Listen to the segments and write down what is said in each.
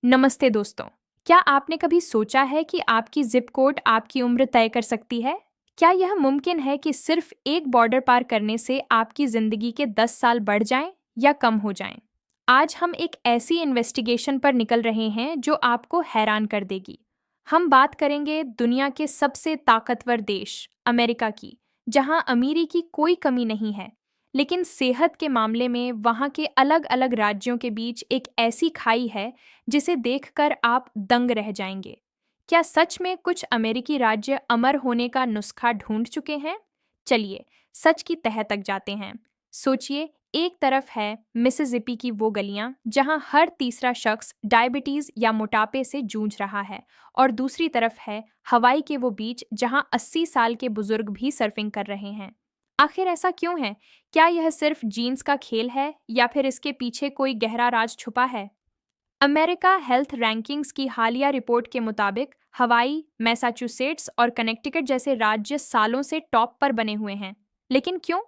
नमस्ते दोस्तों। क्या आपने कभी सोचा है कि आपकी जिप कोड आपकी उम्र तय कर सकती है? क्या यह मुमकिन है कि सिर्फ एक बॉर्डर पार करने से आपकी जिंदगी के 10 साल बढ़ जाएं या कम हो जाएं? आज हम एक ऐसी इन्वेस्टिगेशन पर निकल रहे हैं जो आपको हैरान कर देगी। हम बात करेंगे दुनिया के सबसे ताकतवर देश अमेरिका की, जहां अमीरी की कोई कमी नहीं है, लेकिन सेहत के मामले में वहां के अलग-अलग राज्यों के बीच एक ऐसी खाई है जिसे देखकर आप दंग रह जाएंगे। क्या सच में कुछ अमेरिकी राज्य अमर होने का नुस्खा ढूंढ चुके हैं? चलिए, सच की तह तक जाते हैं। सोचिए, एक तरफ है मिसिसिपी की वो गलियां जहां हर तीसरा शख्स डायबिटीज या मोटापे से जूझ रहा है, और दूसरी तरफ है हवाई के वो बीच जहां 80 साल के बुजुर्ग भी सर्फिंग कर रहे हैं। आखिर ऐसा क्यों है? क्या यह सिर्फ जीन्स का खेल है या फिर इसके पीछे कोई गहरा राज छुपा है? अमेरिका हेल्थ रैंकिंग्स की हालिया रिपोर्ट के मुताबिक हवाई, मैसाचुसेट्स और कनेक्टिकट जैसे राज्य सालों से टॉप पर बने हुए हैं। लेकिन क्यों?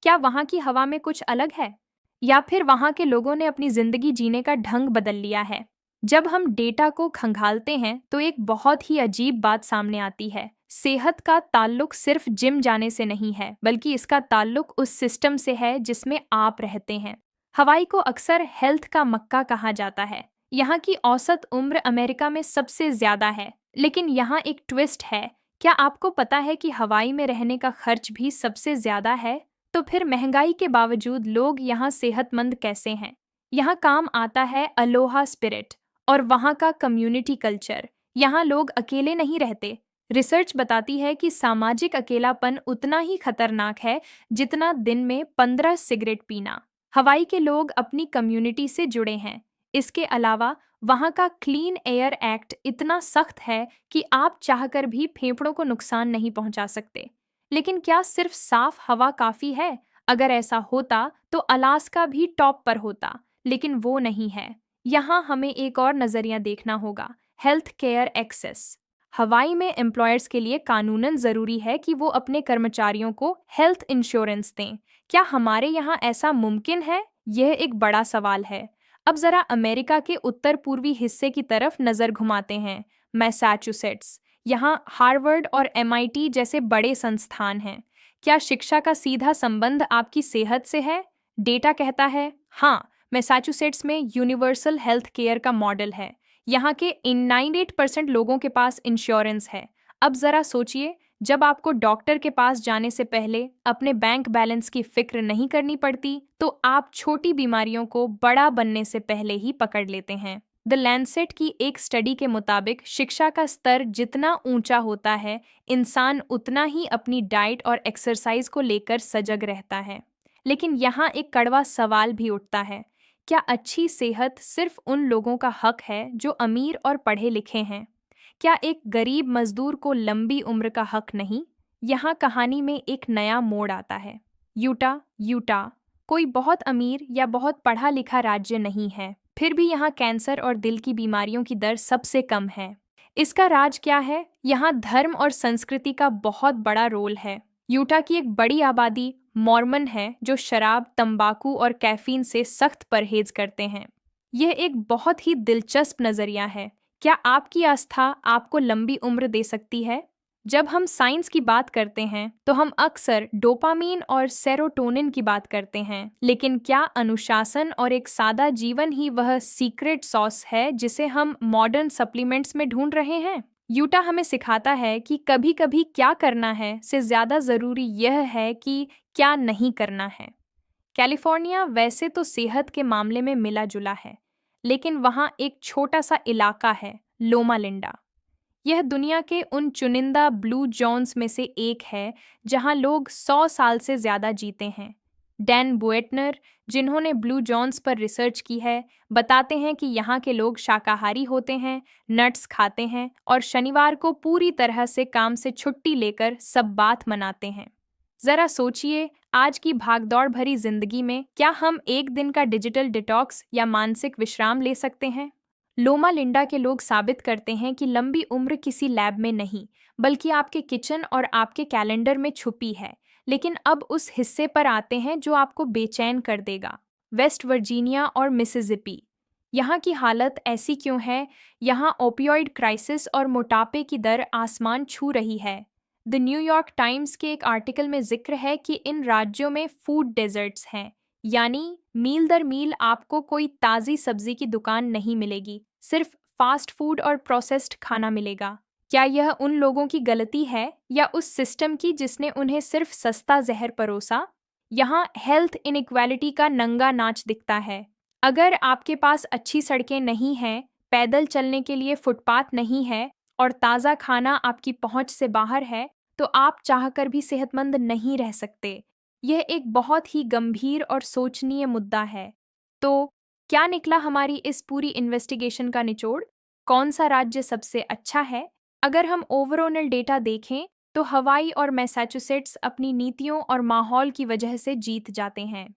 क्या वहाँ की हवा में कुछ अलग है? या फिर वहाँ के लोगों ने अपनी जिंदगी जीने का ढंग बदल लिया है? जब हम डेटा को खंगालते हैं तो एक बहुत ही अजीब बात सामने आती है। सेहत का ताल्लुक सिर्फ जिम जाने से नहीं है, बल्कि इसका ताल्लुक उस सिस्टम से है जिसमें आप रहते हैं। हवाई को अक्सर हेल्थ का मक्का कहा जाता है। यहाँ की औसत उम्र अमेरिका में सबसे ज्यादा है, लेकिन यहाँ एक ट्विस्ट है। क्या आपको पता है कि हवाई में रहने का खर्च भी सबसे ज्यादा है? तो फिर महंगाई के बावजूद लोग यहाँ सेहतमंद कैसे हैं? यहाँ काम आता है अलोहा स्पिरिट और वहाँ का कम्युनिटी कल्चर। यहाँ लोग अकेले नहीं रहते। रिसर्च बताती है कि सामाजिक अकेलापन उतना ही खतरनाक है जितना दिन में 15 सिगरेट पीना। हवाई के लोग अपनी कम्युनिटी से जुड़े हैं। इसके अलावा वहाँ का क्लीन एयर एक्ट इतना सख्त है कि आप चाहकर भी फेफड़ों को नुकसान नहीं पहुंचा सकते। लेकिन क्या सिर्फ साफ हवा काफी है? अगर ऐसा होता तो अलास्का भी टॉप पर होता, लेकिन वो नहीं है। यहाँ हमें एक और नजरिया देखना होगा, हेल्थ केयर एक्सेस। हवाई में एम्प्लॉयर्स के लिए कानूनन जरूरी है कि वो अपने कर्मचारियों को हेल्थ इंश्योरेंस दें। क्या हमारे यहाँ ऐसा मुमकिन है? यह एक बड़ा सवाल है। अब जरा अमेरिका के उत्तर पूर्वी हिस्से की तरफ नजर घुमाते हैं, मैसाचुसेट्स। यहाँ हार्वर्ड और एमआईटी जैसे बड़े संस्थान हैं। क्या शिक्षा का सीधा संबंध आपकी सेहत से है? डेटा कहता है हाँ। मैसाचुसेट्स में यूनिवर्सल हेल्थ केयर का मॉडल है। यहाँ के 98% लोगों के पास इंश्योरेंस है। अब जरा सोचिए, जब आपको डॉक्टर के पास जाने से पहले अपने बैंक बैलेंस की फिक्र नहीं करनी पड़ती, तो आप छोटी बीमारियों को बड़ा बनने से पहले ही पकड़ लेते हैं। द लैंसेट की एक स्टडी के मुताबिक शिक्षा का स्तर जितना ऊंचा होता है, इंसान उतना ही अपनी डाइट और एक्सरसाइज को लेकर सजग रहता है। लेकिन यहाँ एक कड़वा सवाल भी उठता है। क्या अच्छी सेहत सिर्फ उन लोगों का हक है जो अमीर और पढ़े लिखे हैं? क्या एक गरीब मजदूर को लंबी उम्र का हक नहीं? यहाँ कहानी में एक नया मोड़ आता है। यूटा यूटा कोई बहुत अमीर या बहुत पढ़ा लिखा राज्य नहीं है, फिर भी यहाँ कैंसर और दिल की बीमारियों की दर सबसे कम है। इसका राज क्या है? यहाँ धर्म और संस्कृति का बहुत बड़ा रोल है। यूटा की एक बड़ी आबादी मॉर्मन है जो शराब, तंबाकू और कैफीन से सख्त परहेज करते हैं। यह एक बहुत ही दिलचस्प नजरिया है। क्या आपकी आस्था आपको लंबी उम्र दे सकती है? जब हम साइंस की बात करते हैं तो हम अक्सर डोपामीन और सेरोटोनिन की बात करते हैं, लेकिन क्या अनुशासन और एक सादा जीवन ही वह सीक्रेट सॉस है जिसे हम मॉडर्न सप्लीमेंट्स में ढूंढ रहे हैं? यूटा हमें सिखाता है कि कभी-कभी क्या करना है से ज्यादा जरूरी यह है कि क्या नहीं करना है। कैलिफोर्निया वैसे तो सेहत के मामले में मिला जुला है, लेकिन वहाँ एक छोटा सा इलाका है, लोमा लिंडा। यह दुनिया के उन चुनिंदा ब्लू जोन्स में से एक है जहां लोग 100 साल से ज्यादा जीते हैं। डैन बुएटनर, जिन्होंने ब्लू जोन्स पर रिसर्च की है, बताते हैं कि यहाँ के लोग शाकाहारी होते हैं, नट्स खाते हैं और शनिवार को पूरी तरह से काम से छुट्टी लेकर सब बात मनाते हैं। जरा सोचिए, आज की भागदौड़ भरी जिंदगी में क्या हम एक दिन का डिजिटल डिटॉक्स या मानसिक विश्राम ले सकते हैं? लोमा लिंडा के लोग साबित करते हैं कि लंबी उम्र किसी लैब में नहीं, बल्कि आपके किचन और आपके कैलेंडर में छुपी है। लेकिन अब उस हिस्से पर आते हैं जो आपको बेचैन कर देगा, वेस्ट वर्जीनिया और मिसिसिपी। यहाँ की हालत ऐसी क्यों है? यहाँ ओपियोइड क्राइसिस और मोटापे की दर आसमान छू रही है। द न्यूयॉर्क टाइम्स के एक आर्टिकल में जिक्र है कि इन राज्यों में फूड डेजर्ट्स हैं, यानी मील दर मील आपको कोई ताज़ी सब्जी की दुकान नहीं मिलेगी, सिर्फ फास्ट फूड और प्रोसेस्ड खाना मिलेगा। क्या यह उन लोगों की गलती है या उस सिस्टम की जिसने उन्हें सिर्फ सस्ता जहर परोसा? यहाँ हेल्थ इनइक्वालिटी का नंगा नाच दिखता है। अगर आपके पास अच्छी सड़कें नहीं हैं, पैदल चलने के लिए फुटपाथ नहीं है और ताज़ा खाना आपकी पहुंच से बाहर है, तो आप चाहकर भी सेहतमंद नहीं रह सकते। यह एक बहुत ही गंभीर और सोचनीय मुद्दा है। तो क्या निकला हमारी इस पूरी इन्वेस्टिगेशन का निचोड़? कौन सा राज्य सबसे अच्छा है? अगर हम ओवरऑल डेटा देखें, तो हवाई और मैसाचुसेट्स अपनी नीतियों और माहौल की वजह से जीत जाते हैं।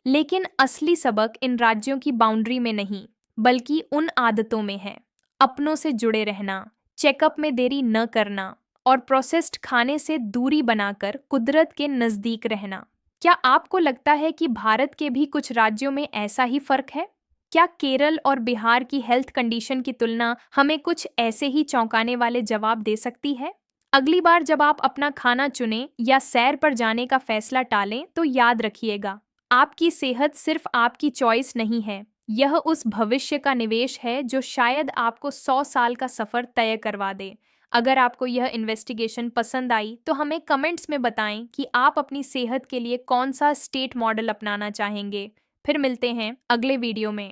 लेकिन असली सबक इन राज्यों की बाउंड्री में नहीं, बल्कि उन आदतों में है। अपनों से जुड़े रहना, चेकअप में देरी न करना और प्रोसेस्ड खाने से दूरी बनाकर कुदरत के नज़दीक रहना। क्या आपको लगता है कि भारत के भी कुछ राज्यों में ऐसा ही फर्क है? क्या केरल और बिहार की हेल्थ कंडीशन की तुलना हमें कुछ ऐसे ही चौंकाने वाले जवाब दे सकती है? अगली बार जब आप अपना खाना चुनें या सैर पर जाने का फैसला टालें, तो याद रखिएगा, आपकी सेहत सिर्फ आपकी चॉइस नहीं है, यह उस भविष्य का निवेश है जो शायद आपको 100 साल का सफर तय करवा दे। अगर आपको यह इन्वेस्टिगेशन पसंद आई तो हमें कमेंट्स में बताएं कि आप अपनी सेहत के लिए कौन सा स्टेट मॉडल अपनाना चाहेंगे। फिर मिलते हैं अगले वीडियो में।